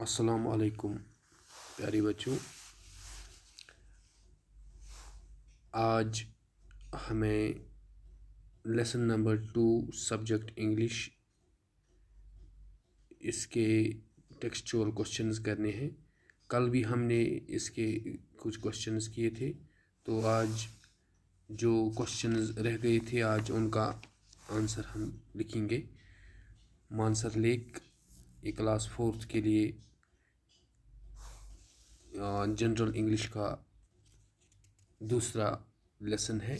السلام علیکم پیارے بچوں، آج ہمیں لیسن نمبر 2 سبجیکٹ انگلش اس کے ٹیکسچول کوشچنز کرنے ہیں۔ کل بھی ہم نے اس کے کچھ کوشچنز کیے تھے، تو آج جو کوشچنز رہ گئے تھے آج ان کا آنسر ہم لکھیں گے۔ مانسر لیک یہ کلاس 4 کے لیے جنرل انگلش کا دوسرا لیسن ہے۔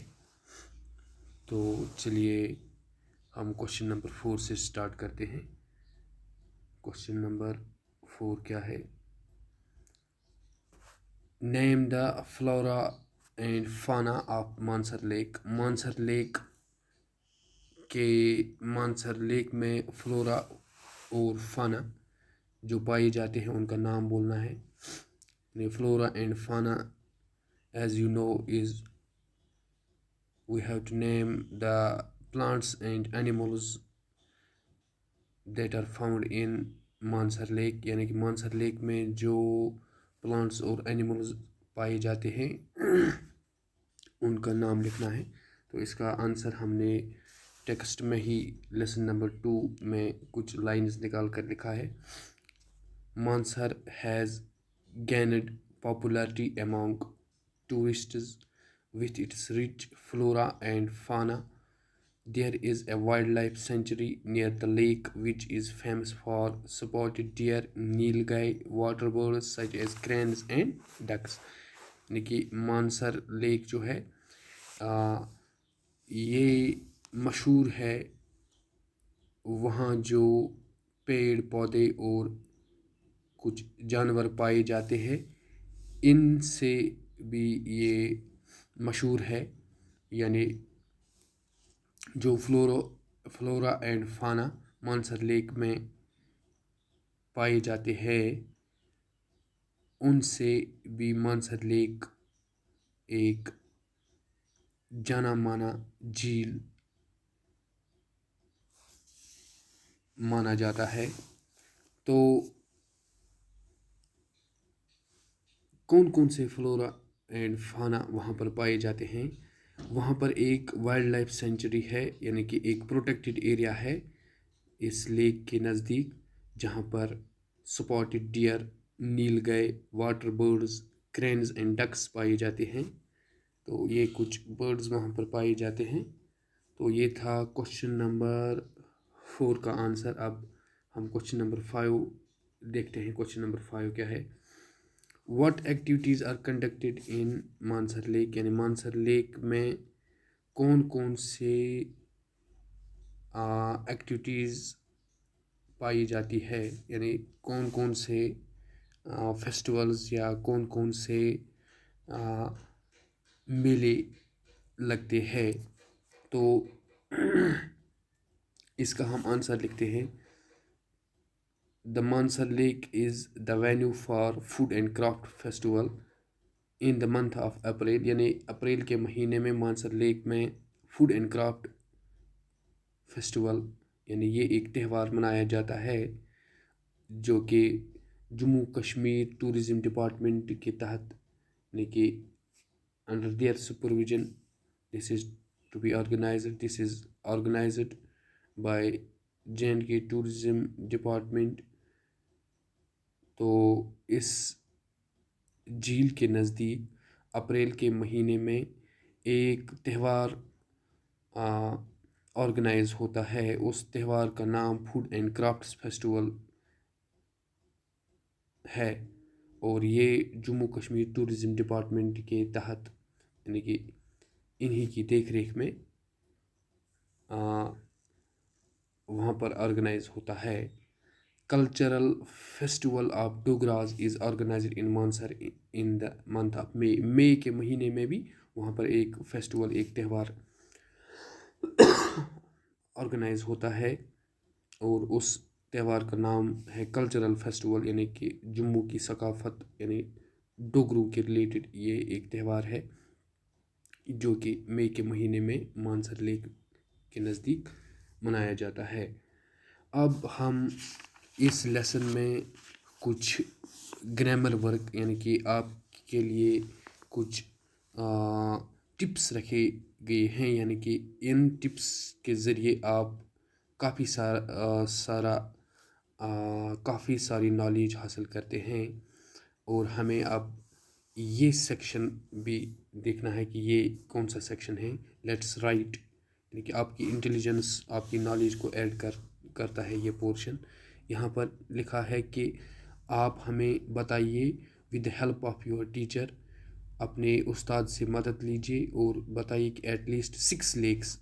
تو چلیے ہم کوشچن نمبر 4 سے سٹارٹ کرتے ہیں۔ کوشچن نمبر 4 کیا ہے؟ Name the flora and fauna of Mansar lake. Mansar lake میں فلورا اور فانا جو پائے جاتے ہیں ان کا نام بولنا ہے۔ Flora and fauna as you know is we have to name the plants and animals that are found in Mansar lake, یعنی کہ مانسر لیک میں جو پلانٹس اور اینیملز پائے جاتے ہیں ان کا نام لکھنا ہے۔ تو اس کا آنسر ہم نے ٹیکسٹ میں ہی لیسن نمبر 2 میں کچھ لائنز نکال کر لکھا ہے۔ Mansar has gained popularity among tourists with its rich flora and fauna. There is a wildlife sanctuary near the lake which is famous for spotted deer, nilgai, water birds such as cranes and ducks. یعنی کہ Mansar leak جو ہے یہ مشہور ہے، وہاں جو پیڑ پودے اور کچھ جانور پائے جاتے ہیں ان سے بھی یہ مشہور ہے۔ یعنی جو فلورا اینڈ فانا مانسر لیک میں پائے جاتے ہیں ان سے بھی مانسر لیک ایک جانا مانا جھیل مانا جاتا ہے۔ تو کون کون سے فلورا اینڈ فانا وہاں پر پائے جاتے ہیں؟ وہاں پر ایک وائلڈ لائف سینچری ہے، یعنی کہ ایک پروٹیکٹڈ ایریا ہے اس لیک کے نزدیک، جہاں پر spotted deer, nilgai, water birds, cranes and ducks پائے جاتے ہیں۔ تو یہ کچھ برڈز وہاں پر پائے جاتے ہیں۔ تو یہ تھا کوشچن نمبر 4 کا آنسر۔ اب ہم کوشچن نمبر 5 دیکھتے ہیں۔ کوشچن نمبر 5 کیا ہے؟ What activities are conducted in Mansar lake, یعنی مانسر لیک میں کون کون سے ایکٹیویٹیز پائی جاتی ہے، یعنی کون کون سے فیسٹیولز یا کون کون سے میلے لگتے ہیں۔ تو اس کا ہم آنسر لکھتے ہیں۔ The Mansar Lake is the venue for food and craft festival in the month of April، یعنی اپریل کے مہینے میں مانسر لیک میں فوڈ اینڈ کرافٹ فیسٹیول یعنی یہ ایک تہوار منایا جاتا ہے جو کہ جموں کشمیر ٹورزم ڈپارٹمنٹ کے تحت، یعنی کہ under their supervision this is organised by JNK tourism department. تو اس جھیل کے نزدیک اپریل کے مہینے میں ایک تہوار آرگنائز ہوتا ہے۔ اس تہوار کا نام فوڈ اینڈ کرافٹس فیسٹیول ہے، اور یہ جموں کشمیر ٹورزم ڈپارٹمنٹ کے تحت، یعنی کہ انہی کی دیکھ ریکھ میں وہاں پر آرگنائز ہوتا ہے۔ Cultural festival of Dogras is organised in Mansar in the month of May کے مہینے میں بھی وہاں پر ایک فیسٹیول، ایک تہوار آرگنائز ہوتا ہے، اور اس تہوار کا نام ہے کلچرل فیسٹیول، یعنی کہ جموں کی ثقافت یعنی ڈوگرو کے ریلیٹڈ یہ ایک تہوار ہے جو کہ مئی کے مہینے میں مانسر لیک کے نزدیک منایا جاتا ہے۔ اب ہم اس لیسن میں کچھ گرامر ورک یعنی کہ آپ کے لیے کچھ ٹپس رکھے گئے ہیں، یعنی کہ ان ٹپس کے ذریعے آپ کافی ساری نالج حاصل کرتے ہیں۔ اور ہمیں اب یہ سیکشن بھی دیکھنا ہے کہ یہ کون سا سیکشن ہے، لیٹس رائٹ، یعنی کہ آپ کی انٹیلیجنس، آپ کی نالج کو ایڈ کرتا ہے یہ پورشن۔ یہاں پر لکھا ہے کہ آپ ہمیں بتائیے with the help of your teacher, اپنے استاد سے مدد لیجیے اور بتائیے کہ ایٹ لیسٹ 6 لیکس،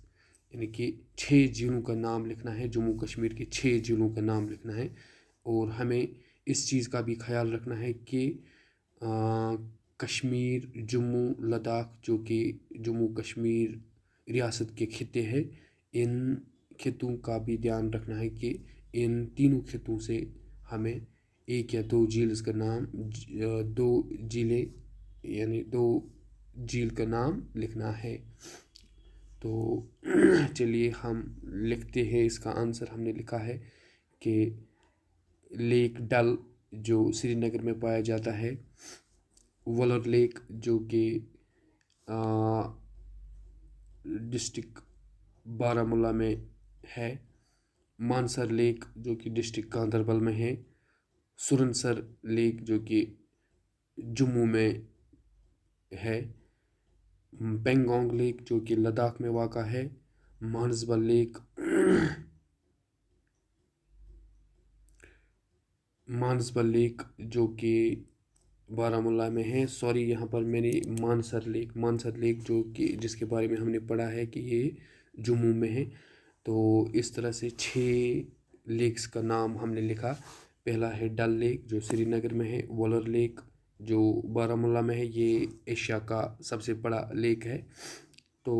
یعنی کہ 6 جھیلوں کا نام لکھنا ہے، جموں کشمیر کے 6 جھیلوں کا نام لکھنا ہے۔ اور ہمیں اس چیز کا بھی خیال رکھنا ہے کہ کشمیر، جموں، لداخ جو کہ جموں کشمیر ریاست کے خطے ہیں، ان خطوں کا بھی دھیان رکھنا ہے کہ ان تینوں خطوں سے ہمیں 1 یا 2 جھیلز کا نام، 2 جھیلیں یعنی 2 جھیل کا نام لکھنا ہے۔ تو چلیے ہم لکھتے ہیں اس کا آنسر۔ ہم نے لکھا ہے کہ لیک ڈل جو سری نگر میں پایا جاتا ہے، ولر لیک جو کہ ڈسٹرکٹ بارہمولہ میں ہے، مانسر لیک جو کہ ڈسٹرکٹ گاندربل میں ہے، سرنسر لیک جو کہ جموں میں ہے، پینگونگ لیک جو کہ لداخ میں واقع ہے، مانسبل لیک جو کہ بارہمولہ میں ہے، یہاں پر میں نے مانسر لیک جو کہ جس کے بارے میں ہم نے پڑھا ہے کہ یہ جموں میں ہے۔ تو اس طرح سے 6 لیکس کا نام ہم نے لکھا۔ پہلا ہے ڈل لیک جو سری نگر میں ہے، ولر لیک جو بارہمولہ میں ہے، یہ ایشیا کا سب سے بڑا لیک ہے۔ تو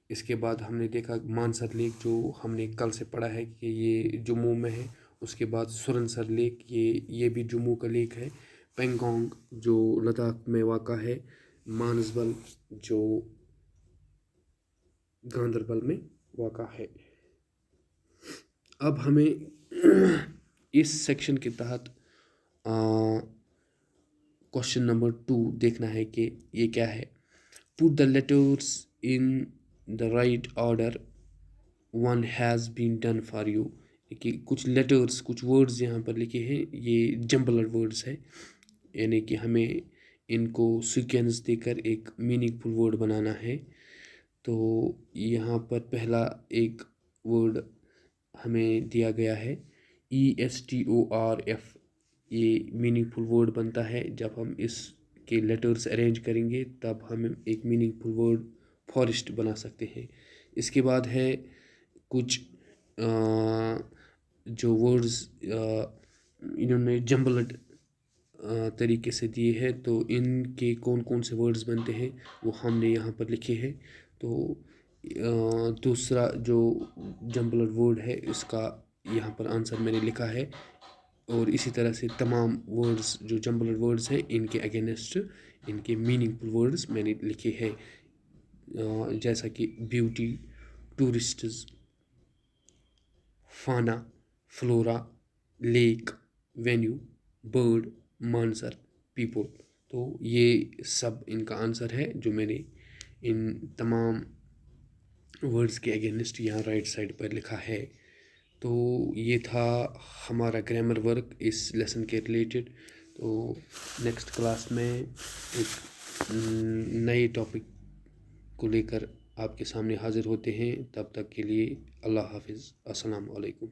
اس کے بعد ہم نے دیکھا مانسر لیک جو ہم نے کل سے پڑھا ہے کہ یہ جموں میں ہے۔ اس کے بعد سرنسر لیک، یہ بھی جموں کا لیک ہے۔ پینگونگ جو لداخ میں واقع ہے، مانسبل جو گاندربل میں واقع ہے۔ اب ہمیں اس سیکشن کے تحت کوشچن نمبر 2 دیکھنا ہے کہ یہ کیا ہے۔ Put the letters in the right order, one has been done for you, کہ کچھ لیٹرس، کچھ ورڈز یہاں پر لکھے ہیں، یہ جمبلڈ ورڈز ہے، یعنی کہ ہمیں ان کو سیکوینس دے کر ایک میننگ فل ورڈ بنانا ہے۔ تو یہاں پر پہلا ایک ورڈ ہمیں دیا گیا ہے ESTORF، یہ میننگ فل ورڈ بنتا ہے۔ جب ہم اس کے لیٹرز ارینج کریں گے تب ہم ایک میننگ فل ورڈ فارسٹ بنا سکتے ہیں۔ اس کے بعد ہے کچھ جو ورڈز انہوں نے جمبلڈ طریقے سے دیے ہیں، تو ان کے کون کون سے ورڈز بنتے ہیں وہ ہم نے یہاں پر لکھے ہیں۔ تو دوسرا جو جمبلڈ ورڈ ہے اس کا یہاں پر آنسر میں نے لکھا ہے، اور اسی طرح سے تمام ورڈز جو جمبلڈ ورڈز ہیں ان کے اگینسٹ ان کے میننگ فل ورڈز میں نے لکھے ہیں، جیسا کہ beauty, tourists, fauna, flora, lake, venue, bird, Mansar, people. تو یہ سب ان کا آنسر ہے جو میں نے ان تمام ورڈز کے اگینسٹ یہاں رائٹ سائڈ پر لکھا ہے۔ تو یہ تھا ہمارا گرامر ورک اس لیسن کے ریلیٹڈ۔ تو نیکسٹ کلاس میں ایک نئے ٹاپک کو لے کر آپ کے سامنے حاضر ہوتے ہیں۔ تب تک کے لیے اللہ حافظ، السلام علیکم۔